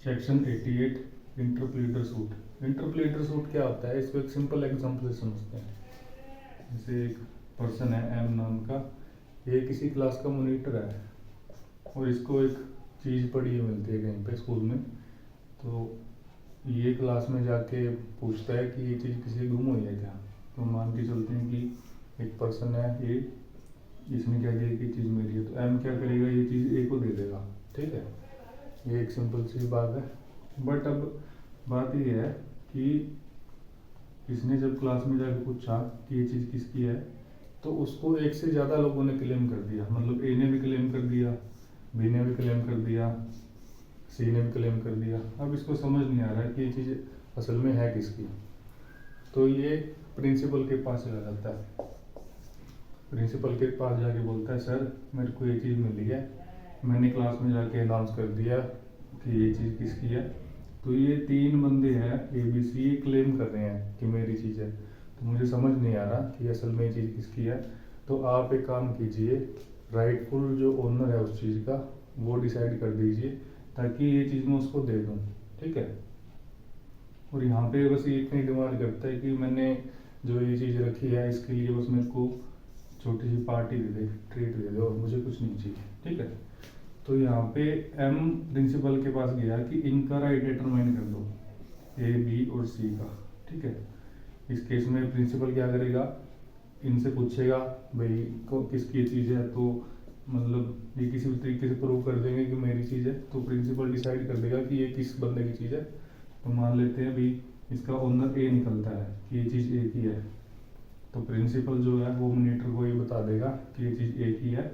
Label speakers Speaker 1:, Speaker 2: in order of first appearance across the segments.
Speaker 1: Section 88 interpleader suit. Interpleader suit क्या होता है, इसको एक सिंपल एग्जांपल से समझते हैं। जैसे एक पर्सन है एम नाम का, ये किसी क्लास का मॉनिटर है और इसको एक चीज़ पड़ी हुई मिलती है कहीं पे स्कूल में। तो ये क्लास में जाके पूछता है कि ये चीज़ किसी गुम हुई है क्या। तो मान के चलते हैं कि एक पर्सन है ये, इसने कह दिया कि चीज़ मेरी है, तो एम क्या करेगा, ये चीज़ ए को दे देगा। ठीक है, ये एक सिंपल सी बात है। बट अब बात ये है कि इसने जब क्लास में जाकर पूछा कि ये चीज़ किसकी है, तो उसको एक से ज़्यादा लोगों ने क्लेम कर दिया। मतलब ए ने भी क्लेम कर दिया, बी ने भी क्लेम कर दिया, सी ने भी क्लेम कर दिया। अब इसको समझ नहीं आ रहा है कि ये चीज़ असल में है किसकी। तो ये प्रिंसिपल के पास चला जाता है। प्रिंसिपल के पास जाके बोलता है, सर मेरे को ये चीज़ मिली है, मैंने क्लास में जाके अनाउंस कर दिया कि ये चीज़ किसकी है। तो ये तीन बंदे हैं ए बी सी, क्लेम कर रहे हैं कि मेरी चीज़ है। तो मुझे समझ नहीं आ रहा कि असल में ये चीज़ किसकी है। तो आप एक काम कीजिए, राइटफुल जो ओनर है उस चीज़ का वो डिसाइड कर दीजिए, ताकि ये चीज़ मैं उसको दे दूँ। ठीक है, और यहाँ पे बस ये इतनी डिमांड करता है कि मैंने जो ये चीज़ रखी है इसके लिए बस मेरे को छोटी सी पार्टी दे दे, ट्रीट दे दे, और मुझे कुछ नहीं चाहिए। ठीक है, तो यहाँ पे एम प्रिंसिपल के पास गया कि इनका राइट डिटरमाइन कर दो, ए बी और सी का। ठीक है, इस केस में प्रिंसिपल क्या करेगा, इनसे पूछेगा भाई किसकी चीज़ है। तो मतलब ये किसी भी तरीके से प्रूव कर देंगे कि मेरी चीज़ है, तो प्रिंसिपल डिसाइड कर देगा कि ये किस बंदे की चीज़ है। तो मान लेते हैं भाई इसका ओनर ए निकलता है कि ये चीज़ ए की है। तो प्रिंसिपल जो है वो मॉनिटर को ये बता देगा कि ये चीज़ ए की है,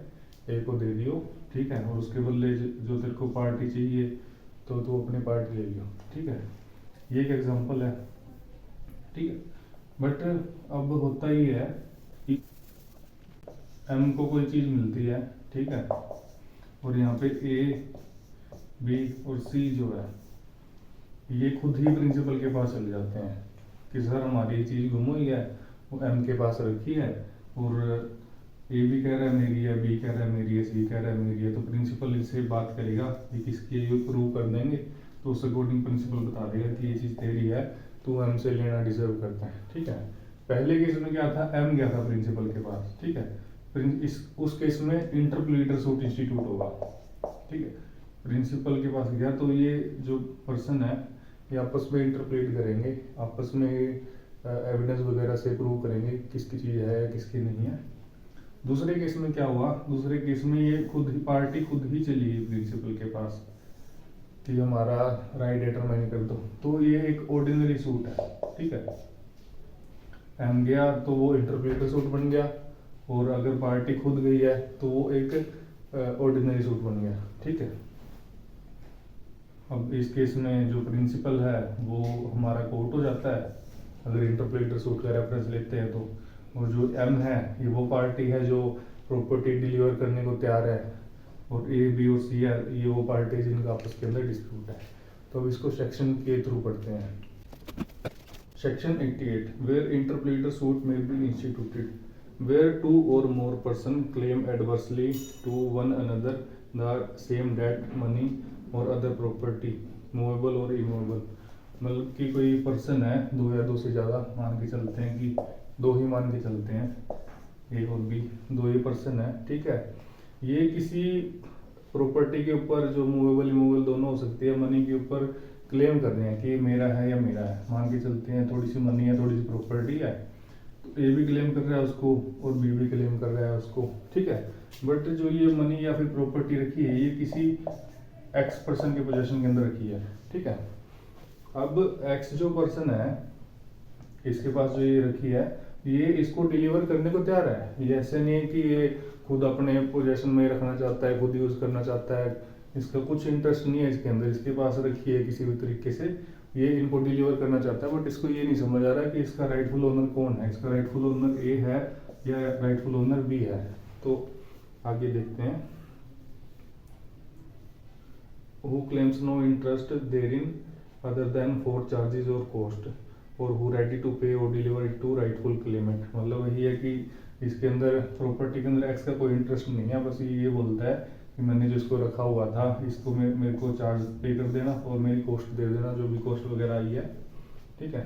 Speaker 1: ए को दे दियो। ठीक है, और उसके बदले जो तेरे को पार्टी चाहिए तो तू अपनी पार्टी ले लियो। ठीक है, ये एक एग्जांपल है। ठीक है, बट अब होता ही है कि एम को कोई चीज़ मिलती है। ठीक है, और यहाँ पे ए बी और सी जो है ये खुद ही प्रिंसिपल के पास चले जाते हैं कि सर हमारी ये चीज़ गुम हुई है, वो एम के पास रखी है, और ए भी कह रहा है मेरी है, बी कह रहा है मेरी है, सी कह रहा है मेरी है। तो प्रिंसिपल इससे बात करेगा कि किसकी है, ये प्रूव कर देंगे। तो उस अकॉर्डिंग प्रिंसिपल बता देगा कि ये चीज़ तेरी है, तू एम से लेना डिजर्व करता है। ठीक है, पहले केस में क्या था, एम गया था प्रिंसिपल के पास। ठीक है, उस केस में इंटरप्लेटर सूट इंस्टीट्यूट होगा। ठीक है, प्रिंसिपल के पास गया तो ये जो पर्सन है ये आपस में इंटरप्रेट करेंगे, आपस में एविडेंस वगैरह से प्रूव करेंगे किसकी चीज़ है किसकी नहीं है। दूसरे केस में क्या हुआ, दूसरे केस में ये खुद ही पार्टी खुद ही चली गई प्रिंसिपल के पास कि हमारा राइट डिटरमाइन कर दो। तो ये एक ऑर्डिनरी सूट है। ठीक है, एम गया तो वो इंटरप्रेटर सूट बन गया, और अगर पार्टी खुद गई है तो वो एक ऑर्डिनरी सूट बन गया। ठीक है, अब इस केस में जो प्रिंसिपल है वो हमारा कोर्ट हो जाता है अगर इंटरप्रेटर सूट का रेफरेंस लेते हैं तो। और जो एम है ये वो पार्टी है जो प्रॉपर्टी डिलीवर करने को तैयार है, और ए बी और सी है ये वो पार्टी है जिनका आपस के अंदर डिस्प्यूट है। तो अब इसको सेक्शन के थ्रू पढ़ते हैं। Section 88 where interpreter suit may be instituted where two or more person claim adversely to one another the same debt money or other property movable or immovable. मतलब कि कोई पर्सन है, दो या दो से ज़्यादा, मान के चलते हैं कि दो ही मान के चलते हैं, ए और बी, दो ही पर्सन है। ठीक है, ये किसी प्रॉपर्टी के ऊपर जो मूवेबल इमूवेबल दोनों हो सकती है, मनी के ऊपर क्लेम कर रहे हैं कि मेरा है या मेरा है। मान के चलते हैं थोड़ी सी मनी है, थोड़ी सी प्रॉपर्टी है, तो ए भी क्लेम कर रहा है उसको और बी भी क्लेम कर रहा है उसको। ठीक है, बट जो ये मनी या फिर प्रॉपर्टी रखी है ये किसी एक्स पर्सन के पोजीशन के अंदर रखी है। ठीक है, अब एक्स जो पर्सन है इसके पास जो ये रखी है ये इसको डिलीवर करने को तैयार है। ये ऐसे नहीं है कि ये खुद अपने पोजीशन में रखना चाहता है, खुद यूज करना चाहता है, इसका कुछ इंटरेस्ट नहीं है इसके अंदर। इसके पास रखी है किसी भी तरीके से, ये इनको डिलीवर करना चाहता है, बट इसको ये नहीं समझ आ रहा है कि इसका राइटफुल ओनर कौन है। इसका राइटफुल ओनर ए है या राइटफुल ओनर बी है। तो आगे देखते हैं। Who claims no interest therein other than for charges or cost or who ready to pay or deliver it to rightful claimant। मतलब वही है कि इसके अंदर प्रॉपर्टी के अंदर एक्स का कोई इंटरेस्ट नहीं है, बस ये बोलता है कि मैंने जो इसको रखा हुआ था इसको मेरे को चार्ज पे कर देना और मेरी कॉस्ट दे देना, जो भी कॉस्ट वगैरह आई है, ठीक है।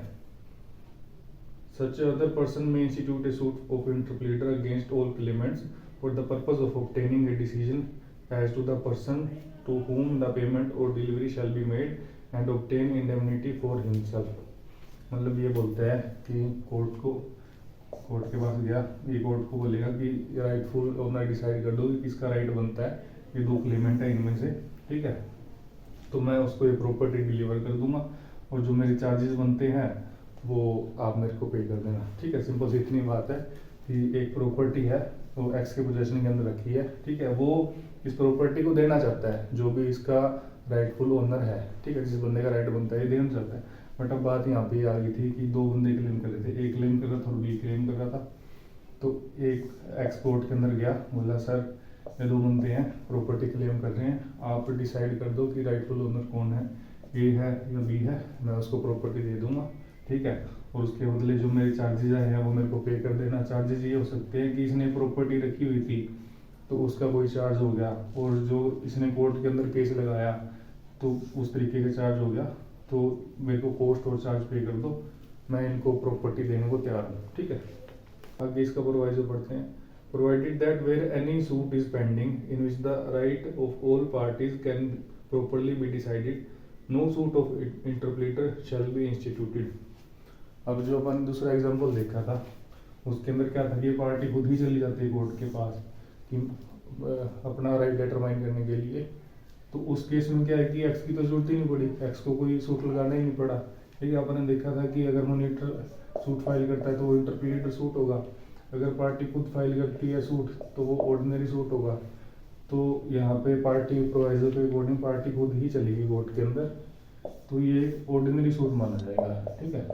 Speaker 1: Such other person may institute a suit of interpolator against all claimants for the purpose of obtaining a decision as to the person to whom the payment or delivery shall be made and obtain indemnity for himself। मतलब ये बोलता है कि court के पास गया, ये court को बोलेगा कि राइटफुल ओनर डिसाइड कर दो कि किसका राइट बनता है, ये दो क्लेमेंट है इनमें से, ठीक है। तो मैं उसको ये प्रॉपर्टी डिलीवर कर दूंगा और जो मेरे चार्जेस बनते हैं वो आप मेरे को पे कर देना, ठीक है। सिंपल सी इतनी बात है कि एक प्रॉपर्टी है वो एक्स के पोजेशन के अंदर रखी है, ठीक है। वो इस प्रॉपर्टी को देना चाहता है जो भी इसका राइटफुल ओनर है, ठीक है, जिस बंदे का राइट बनता है ये देना चाहता है। बट अब बात यहाँ पे आ गई थी कि दो बंदे क्लेम कर रहे थे, एक क्लेम कर रहा था और बी क्लेम कर रहा था। तो एक एक्सपोर्ट के अंदर गया, बोला सर ये दो बंदे हैं प्रॉपर्टी क्लेम कर रहे हैं, आप डिसाइड कर दो कि राइटफुल ओनर कौन है, ए है या बी है, मैं उसको प्रॉपर्टी दे दूंगा, ठीक है। और उसके बदले जो मेरे चार्जेज आए हैं वो मेरे को पे कर देना। चार्जेज ये हो सकते हैं कि इसने प्रॉपर्टी रखी हुई थी तो उसका कोई चार्ज हो गया, और जो इसने कोर्ट के अंदर केस लगाया तो उस तरीके का चार्ज हो गया, तो मेरे को कॉस्ट और चार्ज पे कर दो, मैं इनको प्रॉपर्टी देने को तैयार हूँ, ठीक है। आगे इसका प्रोवाइजो पढ़ते हैं। Provided that where any suit is pending in which the right of all parties can properly be decided, no suit of interpreter shall be instituted. अब जो अपन दूसरा एग्जांपल देखा था उसके अंदर क्या था कि पार्टी खुद ही चली जाती है कोर्ट के पास कि अपना राइट डिटरमाइन करने के लिए। तो उस केस में क्या है कि एक्स की तो जरूरत ही नहीं पड़ी, एक्स को कोई सूट लगाना ही नहीं पड़ा, ठीक है। अपन ने देखा था कि अगर मॉनिटर सूट फाइल करता है तो वो इंटरप्रेटर सूट होगा, अगर पार्टी खुद फाइल करती है सूट तो वो ऑर्डिनरी सूट होगा। तो यहाँ पे पार्टी प्रोवाइजर के अकॉर्डिंग पार्टी खुद ही चलेगी कोर्ट के अंदर, तो ये ऑर्डिनरी सूट माना जाएगा, ठीक है।